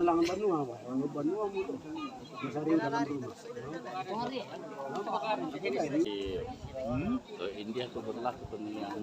Lang Banua, Banua mo to. Masari dalam rumah. India itu berlaku pemilihan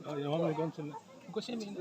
Oh, ya vamos con sen. Kok sih ini?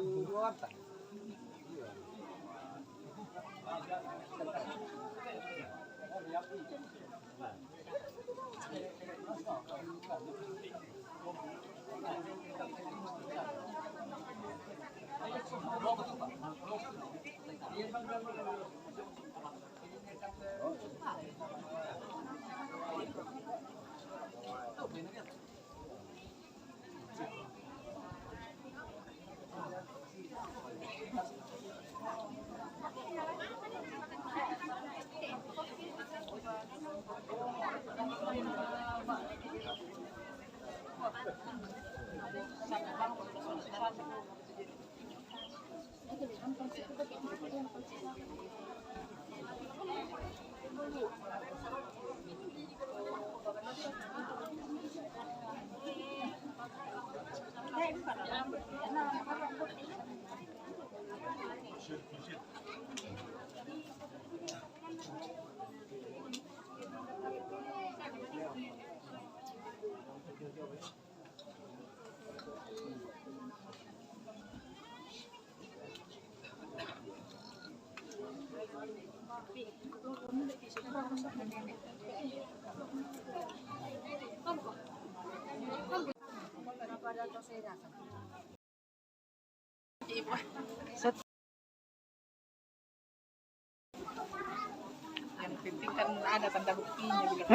Yang penting kan ada tanda buktinya bila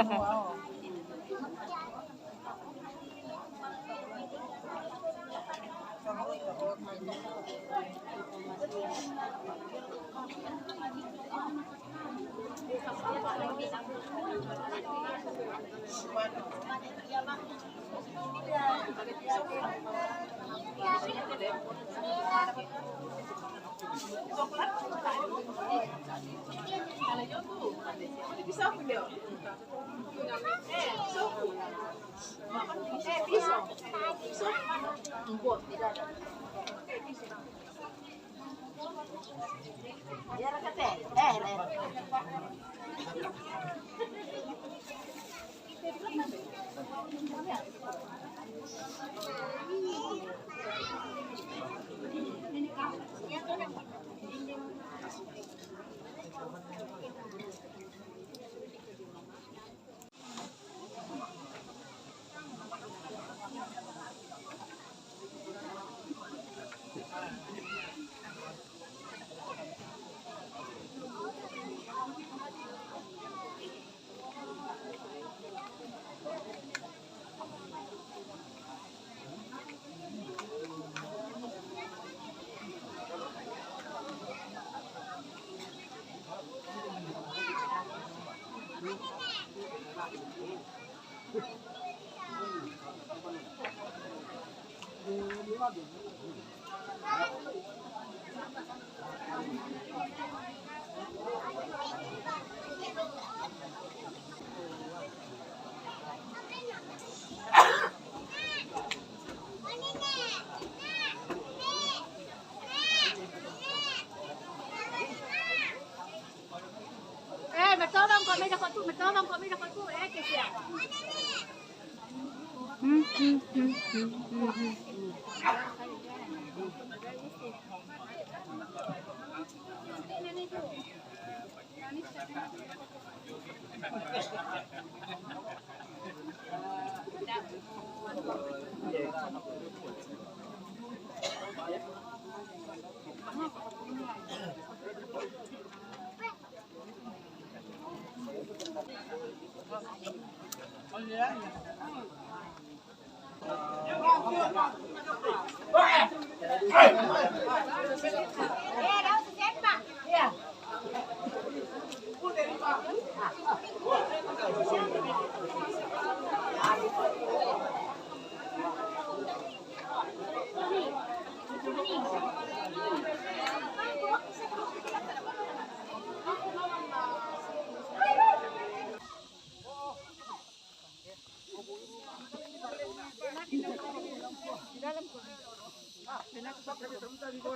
semua.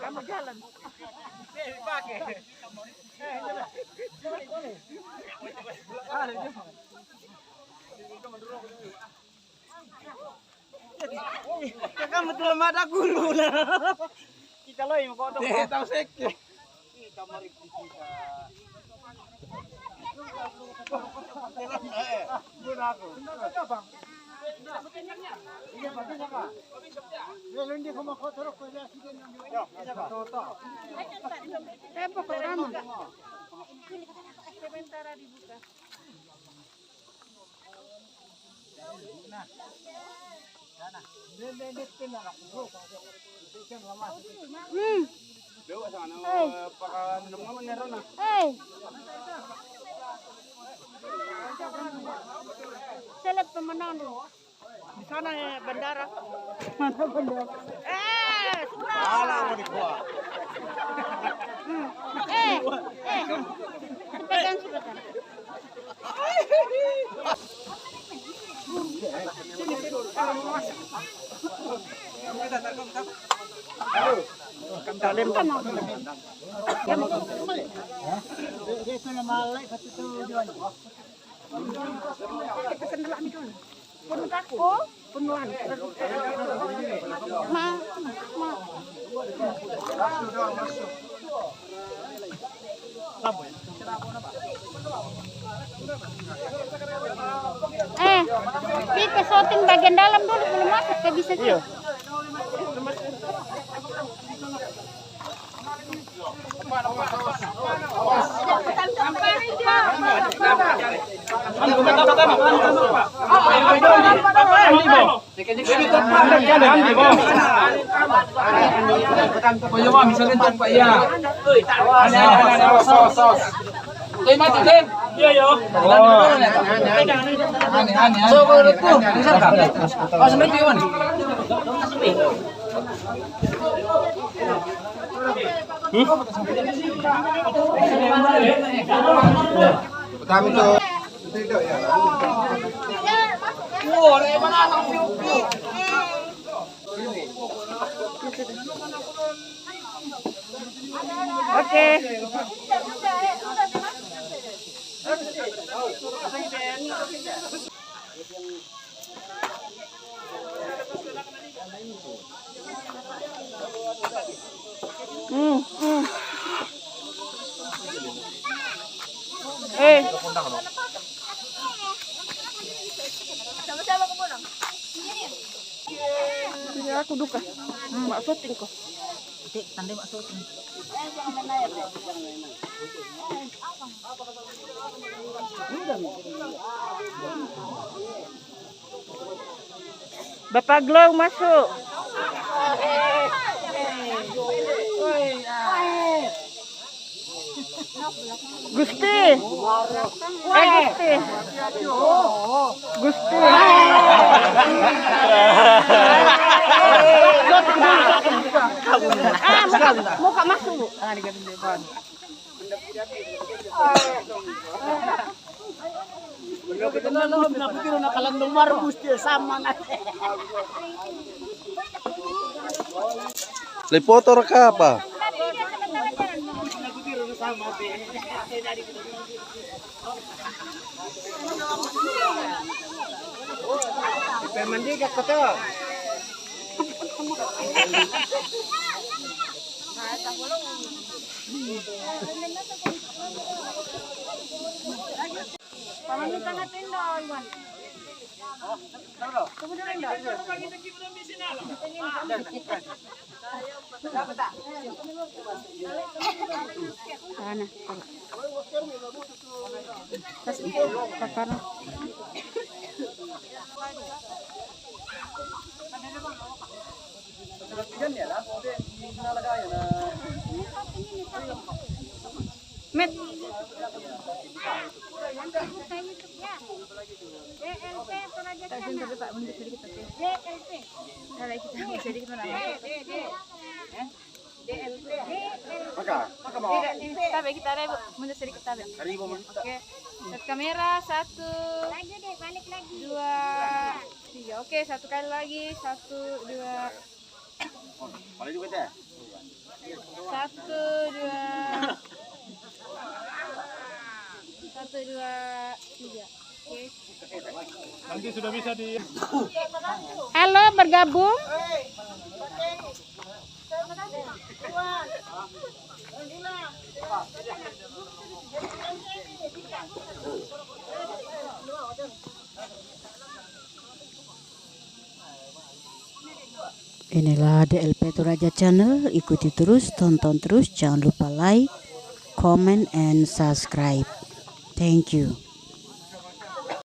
Kamu jalan. Kamu tuh lemah ada gulu lah. Kita loh yang kau tahu sek. Kita mari kita. Sementara dibuka. Seleb pemenang dulu. Di sana ya bandara. Mana bandara? Salah mau dibuat. Sepekan. Kita shooting bagian dalam dulu belum masuk ke bisa sih. Oke. Sama-sama ke Bonang. Ini aku duka. Mak syuting kok. Tandai mak syuting. Bapak Glow masuk. Gusti. Gusti. Gusti. Muka masuk, Bu. Lipoto ka apa? Mandi ka kata. Pamamitan natin daw, Iwan. Tunggu dulu, Indah. Sana. Tas bakar. Met. Tabe kita ada mundur sedikit tabe. Oke. Set kamera 1. Lagi deh, balik lagi. 2, 3. Oke, satu kali lagi. 1, 2. Balik juga deh. 1, 2. 1, 2, 3. Oke. Nanti sudah bisa di. Halo, bergabung. Inilah DLP Toraja Channel, ikuti terus, tonton terus, jangan lupa like, comment, and subscribe. Thank you.